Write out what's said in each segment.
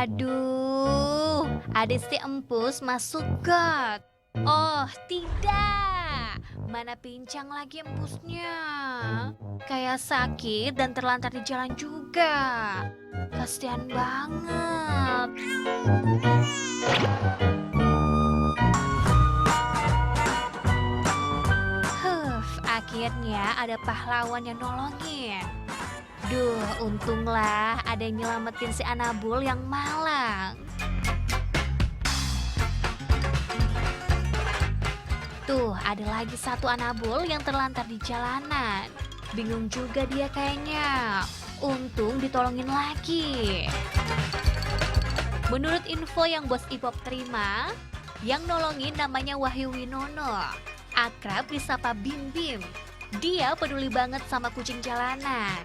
Aduh, ada si empus masuk got. Oh, tidak. Mana pincang lagi empusnya. Kayak sakit dan terlantar di jalan juga. Kasihan banget. Akhirnya ada pahlawan yang nolongin. Duh, untunglah ada yang nyelamatin si Anabul yang malang. Tuh, ada lagi satu Anabul yang terlantar di jalanan. Bingung juga dia kayaknya. Untung ditolongin lagi. Menurut info yang bos Ipop terima, yang nolongin namanya Wahyu Winono. Akrab disapa Bim Bim. Dia peduli banget sama kucing jalanan.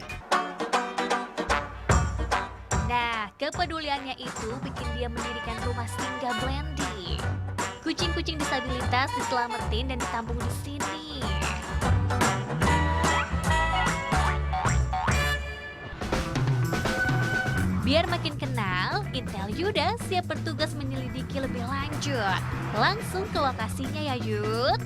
Nah, kepeduliannya itu bikin dia mendirikan rumah singgah Blendy. Kucing-kucing disabilitas diselamatin dan ditampung di sini. Biar makin kenal, Intel Yuda siap bertugas menyelidiki lebih lanjut. Langsung ke lokasinya ya, Yud.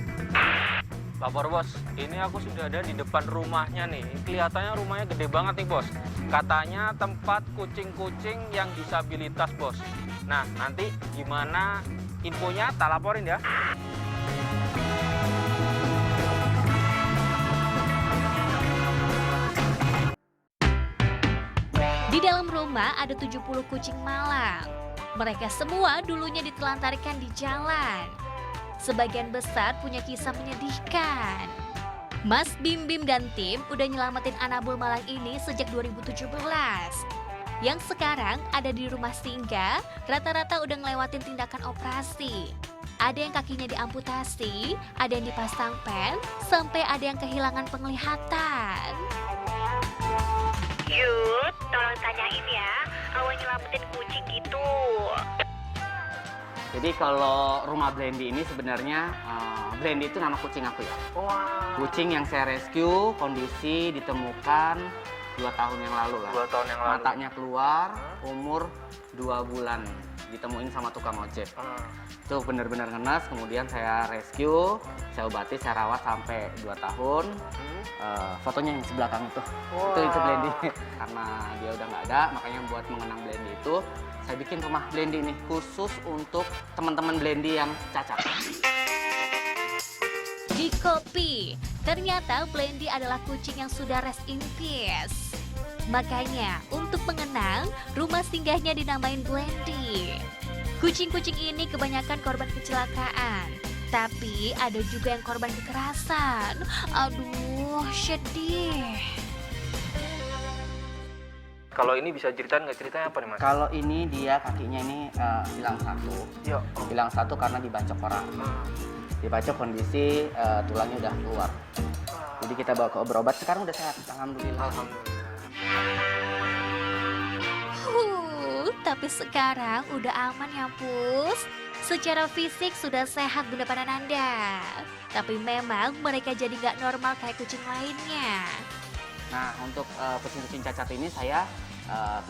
Lapor bos, ini aku sudah ada di depan rumahnya nih. Kelihatannya rumahnya gede banget nih bos. Katanya tempat kucing-kucing yang disabilitas bos. Nah, nanti gimana infonya tak laporin ya. Di dalam rumah ada 70 kucing malang. Mereka semua dulunya ditelantarkan di jalan. Sebagian besar punya kisah menyedihkan. Mas Bim Bim dan tim udah nyelamatin Anabul malang ini sejak 2017. Yang sekarang ada di rumah singgah, rata-rata udah ngelewatin tindakan operasi. Ada yang kakinya diamputasi, ada yang dipasang pen, sampai ada yang kehilangan penglihatan. Yud, tolong tanyain ya, awal nyelamatin kucing gitu. Jadi kalau rumah Blendy ini sebenarnya Blendy itu nama kucing aku ya. Wah. Kucing yang saya rescue, kondisi ditemukan 2 tahun yang lalu lah. 2 tahun yang lalu. Matanya keluar, umur 2 bulan. Ditemuin sama tukang ojek. Itu benar-benar ngenas, kemudian saya rescue, saya obati, saya rawat sampai 2 tahun. Fotonya yang di belakang itu. Itu Blendy. Karena dia udah nggak ada, makanya buat mengenang Blendy itu, saya bikin rumah Blendy nih khusus untuk teman-teman Blendy yang cacat. Di Kopi, ternyata Blendy adalah kucing yang sudah rest in peace. Makanya untuk mengenang, rumah singgahnya dinamain Blendy. Kucing-kucing ini kebanyakan korban kecelakaan. Tapi ada juga yang korban kekerasan. Aduh, sedih. Kalau ini bisa ceritain nggak, ceritanya apa nih mas? Kalau ini dia kakinya ini hilang satu. Ya. Hilang satu karena dibacok orang. Dibacok kondisi tulangnya udah keluar. Jadi kita bawa ke berobat, sekarang udah sehat. Alhamdulillah. Tapi sekarang udah aman ya, Pus. Secara fisik sudah sehat Bunda Panananda. Tapi memang mereka jadi nggak normal kayak kucing lainnya. Nah, untuk kucing-kucing cacat ini saya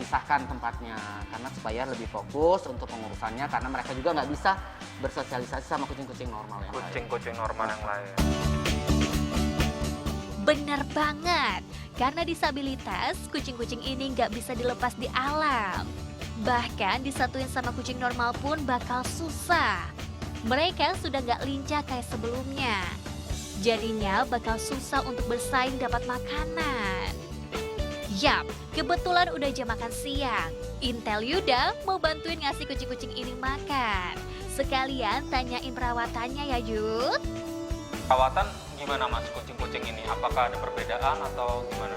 pisahkan tempatnya karena supaya lebih fokus untuk pengurusannya, karena mereka juga nggak bisa bersosialisasi sama kucing-kucing normal yang lain. Kucing-kucing normal yang lain. Bener banget, karena disabilitas, kucing-kucing ini nggak bisa dilepas di alam. Bahkan disatuin sama kucing normal pun bakal susah. Mereka sudah nggak lincah kayak sebelumnya. Jadinya bakal susah untuk bersaing dapat makanan. Yap, kebetulan udah jam makan siang. Intel Yuda mau bantuin ngasih kucing-kucing ini makan. Sekalian tanyain perawatannya ya, Yud. Perawatan gimana mas kucing-kucing ini? Apakah ada perbedaan atau gimana?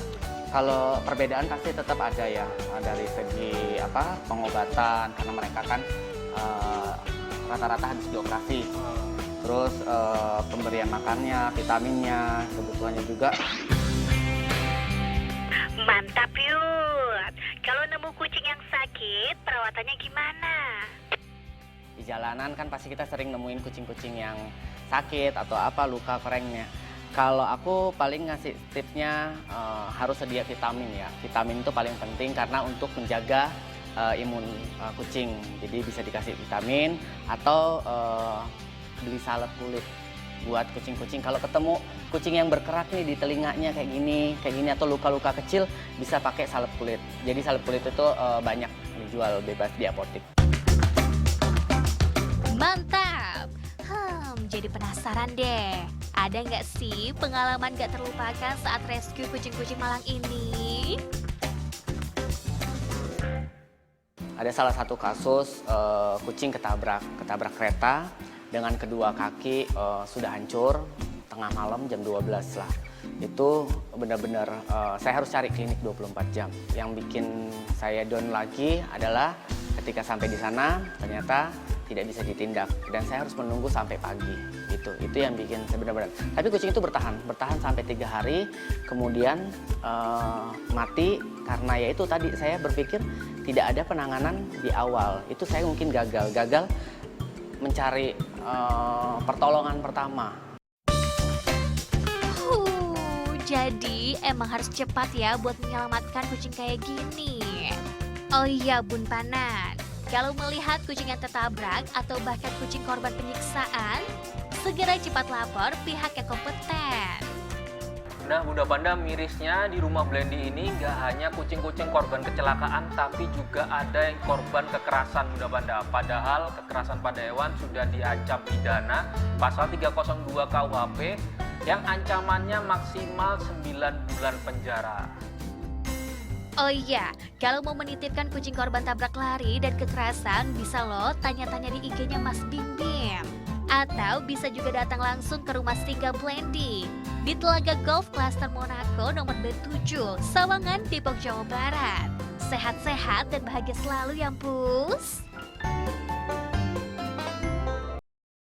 Kalau perbedaan pasti tetap ada ya, dari segi pengobatan, karena mereka kan rata-rata habis dioperasi. Terus pemberian makannya, vitaminnya, kebutuhannya juga. Mantap Yud. Kalau nemu kucing yang sakit, perawatannya gimana? Di jalanan kan pasti kita sering nemuin kucing-kucing yang sakit atau luka keringnya. Kalau aku paling ngasih tipsnya harus sedia vitamin ya. Vitamin itu paling penting karena untuk menjaga imun kucing. Jadi bisa dikasih vitamin atau beli salep kulit buat kucing-kucing. Kalau ketemu kucing yang berkerak nih di telinganya kayak gini atau luka-luka kecil, bisa pakai salep kulit. Jadi salep kulit itu banyak dijual bebas di apotek. Mantap! Jadi penasaran deh. Ada nggak sih pengalaman nggak terlupakan saat rescue kucing-kucing malang ini? Ada salah satu kasus kucing ketabrak kereta dengan kedua kaki sudah hancur tengah malam jam 12 lah. Itu benar-benar saya harus cari klinik 24 jam. Yang bikin saya down lagi adalah ketika sampai di sana ternyata tidak bisa ditindak dan saya harus menunggu sampai pagi. Itu yang bikin saya benar-benar. Tapi kucing itu bertahan sampai 3 hari, kemudian mati karena ya itu tadi saya berpikir tidak ada penanganan di awal. Itu saya mungkin gagal mencari pertolongan pertama. Jadi emang harus cepat ya buat menyelamatkan kucing kayak gini. Oh iya Bun Panan, kalau melihat kucing yang tertabrak atau bahkan kucing korban penyiksaan, segera cepat lapor pihak yang kompeten. Nah, Bunda Panda, mirisnya di rumah Blendy ini nggak hanya kucing-kucing korban kecelakaan, tapi juga ada yang korban kekerasan, Bunda Panda. Padahal kekerasan pada hewan sudah diancam pidana pasal 302 KUHP yang ancamannya maksimal 9 bulan penjara. Oh iya, kalau mau menitipkan kucing korban tabrak lari dan kekerasan, bisa loh tanya-tanya di IG-nya Mas Bim Bim. Atau bisa juga datang langsung ke rumah singgah Blendy di Telaga Golf Cluster Monaco nomor B7, Sawangan, Depok, Jawa Barat. Sehat-sehat dan bahagia selalu ya, Pus.